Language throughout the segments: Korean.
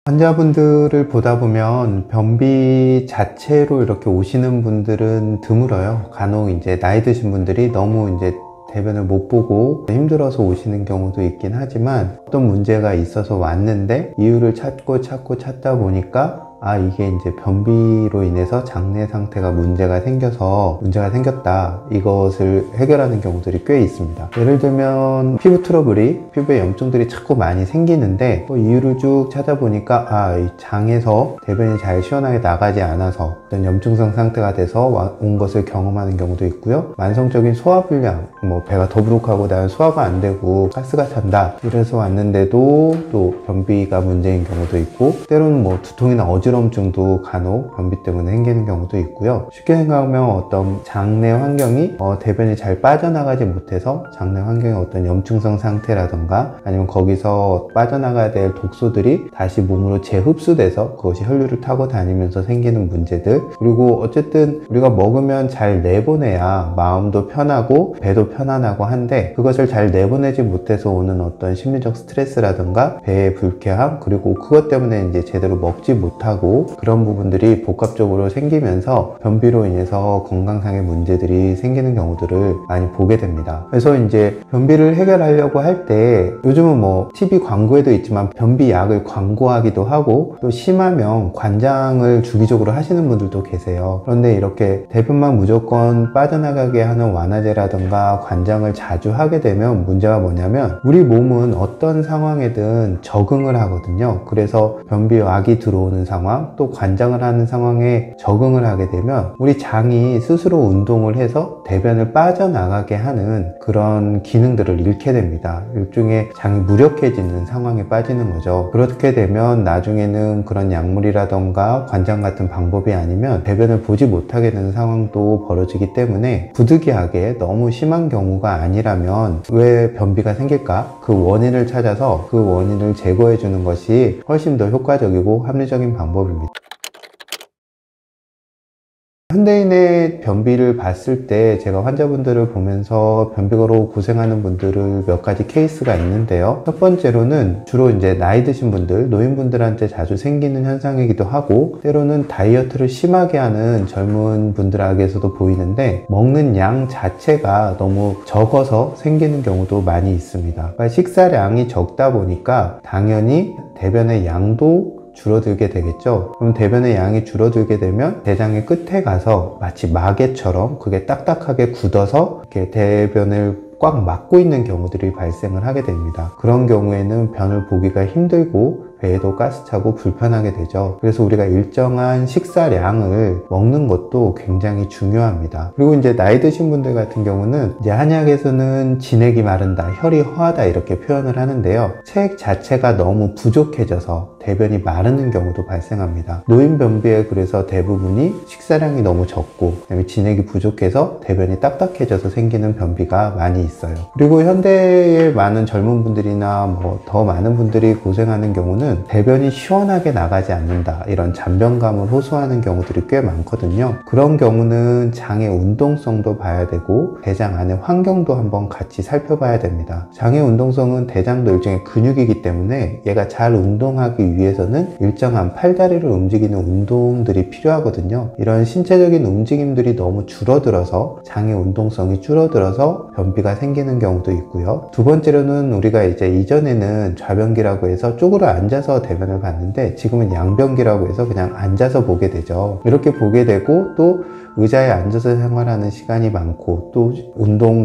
환자분들을 보다 보면 변비 자체로 이렇게 오시는 분들은 드물어요. 간혹 이제 나이 드신 분들이 너무 이제 대변을 못 보고 힘들어서 오시는 경우도 있긴 하지만 어떤 문제가 있어서 왔는데 이유를 찾다 보니까 이게 이제 변비로 인해서 장내 상태가 문제가 생겼다. 이것을 해결하는 경우들이 꽤 있습니다. 예를 들면 피부 트러블이, 피부에 염증들이 자꾸 많이 생기는데 이유를 쭉 찾아보니까 이 장에서 대변이 잘 시원하게 나가지 않아서 어떤 염증성 상태가 돼서 온 것을 경험하는 경우도 있고요. 만성적인 소화불량, 배가 더부룩하고 나는 소화가 안 되고 가스가 찬다. 이래서 왔는데도 또 변비가 문제인 경우도 있고, 때로는 두통이나 어지럼증도 간혹 변비 때문에 생기는 경우도 있고요. 쉽게 생각하면 어떤 장내 환경이 대변이 잘 빠져나가지 못해서 장내 환경의 어떤 염증성 상태라던가 아니면 거기서 빠져나가야 될 독소들이 다시 몸으로 재흡수돼서 그것이 혈류를 타고 다니면서 생기는 문제들, 그리고 어쨌든 우리가 먹으면 잘 내보내야 마음도 편하고 배도 편안하고 한데 그것을 잘 내보내지 못해서 오는 어떤 심리적 스트레스라던가 배의 불쾌함, 그리고 그것 때문에 이제 제대로 먹지 못하고 그런 부분들이 복합적으로 생기면서 변비로 인해서 건강상의 문제들이 생기는 경우들을 많이 보게 됩니다. 그래서 이제 변비를 해결하려고 할 때 요즘은 TV 광고에도 있지만 변비 약을 광고하기도 하고 또 심하면 관장을 주기적으로 하시는 분들도 계세요. 그런데 이렇게 대변만 무조건 빠져나가게 하는 완화제라든가 관장을 자주 하게 되면 문제가 뭐냐면 우리 몸은 어떤 상황에든 적응을 하거든요. 그래서 변비약이 들어오는 상황, 또 관장을 하는 상황에 적응을 하게 되면 우리 장이 스스로 운동을 해서 대변을 빠져나가게 하는 그런 기능들을 잃게 됩니다. 일종의 장이 무력해지는 상황에 빠지는 거죠. 그렇게 되면 나중에는 그런 약물이라던가 관장 같은 방법이 아니면 대변을 보지 못하게 되는 상황도 벌어지기 때문에 부득이하게 너무 심한 경우가 아니라면 왜 변비가 생길까? 그 원인을 찾아서 그 원인을 제거해 주는 것이 훨씬 더 효과적이고 합리적인 방법입니다. 현대인의 변비를 봤을 때 제가 환자분들을 보면서 변비로 고생하는 분들을 몇 가지 케이스가 있는데요. 첫 번째로는 주로 이제 나이 드신 분들, 노인분들한테 자주 생기는 현상이기도 하고, 때로는 다이어트를 심하게 하는 젊은 분들에게서도 보이는데 먹는 양 자체가 너무 적어서 생기는 경우도 많이 있습니다. 그러니까 식사량이 적다 보니까 당연히 대변의 양도 줄어들게 되겠죠. 그럼 대변의 양이 줄어들게 되면 대장의 끝에 가서 마치 마개처럼 그게 딱딱하게 굳어서 이렇게 대변을 꽉 막고 있는 경우들이 발생을 하게 됩니다. 그런 경우에는 변을 보기가 힘들고 배에도 가스차고 불편하게 되죠. 그래서 우리가 일정한 식사량을 먹는 것도 굉장히 중요합니다. 그리고 이제 나이 드신 분들 같은 경우는 이제 한약에서는 진액이 마른다, 혈이 허하다 이렇게 표현을 하는데요. 책 자체가 너무 부족해져서 대변이 마르는 경우도 발생합니다. 노인 변비에 그래서 대부분이 식사량이 너무 적고 그다음에 진액이 부족해서 대변이 딱딱해져서 생기는 변비가 많이 있어요. 그리고 현대의 많은 젊은 분들이나 더 많은 분들이 고생하는 경우는 대변이 시원하게 나가지 않는다, 이런 잔변감을 호소하는 경우들이 꽤 많거든요. 그런 경우는 장의 운동성도 봐야 되고 대장 안의 환경도 한번 같이 살펴봐야 됩니다. 장의 운동성은 대장도 일종의 근육이기 때문에 얘가 잘 운동하기 위해서는 일정한 팔다리를 움직이는 운동들이 필요하거든요. 이런 신체적인 움직임들이 너무 줄어들어서 장의 운동성이 줄어들어서 변비가 생기는 경우도 있고요. 두 번째로는 우리가 이제 이전에는 좌변기라고 해서 쪼그려 앉아서 대변을 봤는데 지금은 양변기라고 해서 그냥 앉아서 보게 되죠. 이렇게 보게 되고 또 의자에 앉아서 생활하는 시간이 많고 또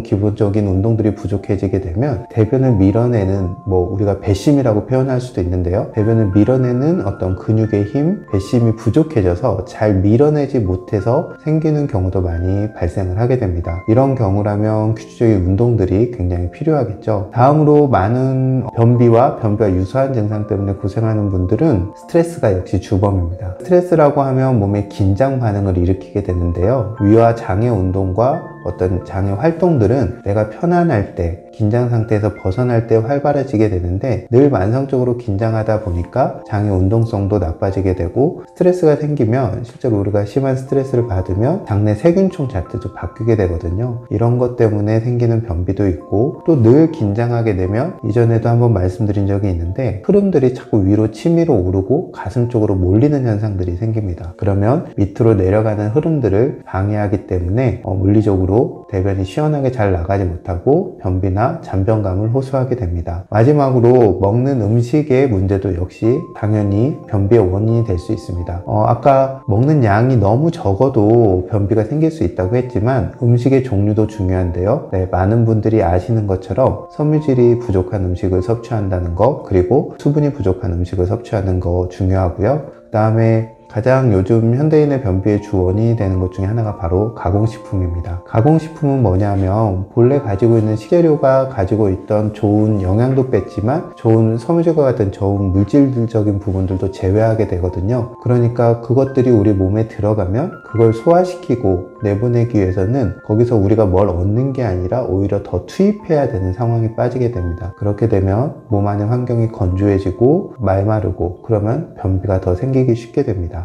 기본적인 운동들이 부족해지게 되면 대변을 밀어내는, 우리가 배심이라고 표현할 수도 있는데요. 대변을 밀어내는 어떤 근육의 힘, 배심이 부족해져서 잘 밀어내지 못해서 생기는 경우도 많이 발생을 하게 됩니다. 이런 경우라면 규칙적인 운동들이 굉장히 필요하겠죠. 다음으로 많은 변비와 유사한 증상 때문에 고생하는 분들은 스트레스가 역시 주범입니다. 스트레스라고 하면 몸에 긴장 반응을 일으키게 되는데요. 위와 장의 운동과 어떤 장의 활동들은 내가 편안할 때, 긴장 상태에서 벗어날 때 활발해지게 되는데 늘 만성적으로 긴장하다 보니까 장의 운동성도 나빠지게 되고 스트레스가 생기면 실제로 우리가 심한 스트레스를 받으면 장내 세균총 자체도 바뀌게 되거든요. 이런 것 때문에 생기는 변비도 있고 또 늘 긴장하게 되면 이전에도 한번 말씀드린 적이 있는데 흐름들이 자꾸 위로 치밀어 오르고 가슴 쪽으로 몰리는 현상들이 생깁니다. 그러면 밑으로 내려가는 흐름들을 방해하기 때문에 물리적으로 대변이 시원하게 잘 나가지 못하고 변비나 잔변감을 호소하게 됩니다. 마지막으로 먹는 음식의 문제도 역시 당연히 변비의 원인이 될 수 있습니다. 아까 먹는 양이 너무 적어도 변비가 생길 수 있다고 했지만 음식의 종류도 중요한데요. 네, 많은 분들이 아시는 것처럼 섬유질이 부족한 음식을 섭취한다는 거, 그리고 수분이 부족한 음식을 섭취하는 거 중요하고요. 그 다음에 가장 요즘 현대인의 변비의 주 원인이 되는 것 중에 하나가 바로 가공식품입니다. 가공식품은 뭐냐면 본래 가지고 있는 식재료가 가지고 있던 좋은 영양도 뺐지만 좋은 섬유질과 같은 좋은 물질적인 부분들도 제외하게 되거든요. 그러니까 그것들이 우리 몸에 들어가면 그걸 소화시키고 내보내기 위해서는 거기서 우리가 뭘 얻는 게 아니라 오히려 더 투입해야 되는 상황이 빠지게 됩니다. 그렇게 되면 몸 안의 환경이 건조해지고 말마르고 그러면 변비가 더 생기기 쉽게 됩니다.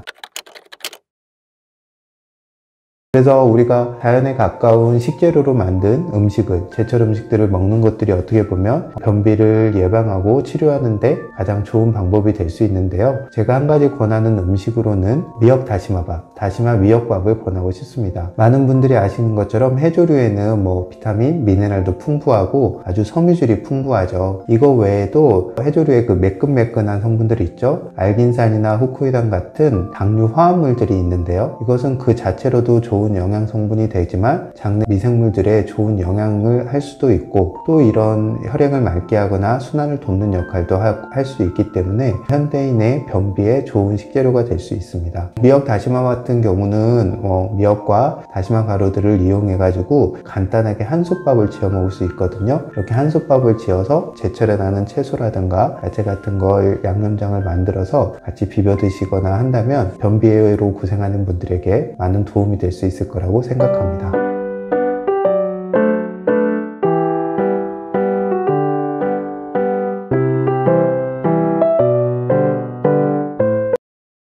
그래서 우리가 자연에 가까운 식재료로 만든 음식을, 제철 음식들을 먹는 것들이 어떻게 보면 변비를 예방하고 치료하는데 가장 좋은 방법이 될 수 있는데요. 제가 한 가지 권하는 음식으로는 미역 다시마밥, 다시마 미역밥을 권하고 싶습니다. 많은 분들이 아시는 것처럼 해조류에는 비타민, 미네랄도 풍부하고 아주 섬유질이 풍부하죠. 이거 외에도 해조류에 그 매끈매끈한 성분들이 있죠. 알긴산이나 후쿠이단 같은 당류 화합물들이 있는데요. 이것은 그 자체로도 좋은 영양 성분이 되지만 장내 미생물들에 좋은 영향을 할 수도 있고 또 이런 혈행을 맑게 하거나 순환을 돕는 역할도 할 수 있기 때문에 현대인의 변비에 좋은 식재료가 될 수 있습니다. 미역 다시마 같은 경우는 미역과 다시마 가루들을 이용해 가지고 간단하게 한솥밥을 지어 먹을 수 있거든요. 이렇게 한솥밥을 지어서 제철에 나는 채소라든가 야채 같은 걸 양념장을 만들어서 같이 비벼 드시거나 한다면 변비로 고생하는 분들에게 많은 도움이 될 수 있을 거라고 생각합니다.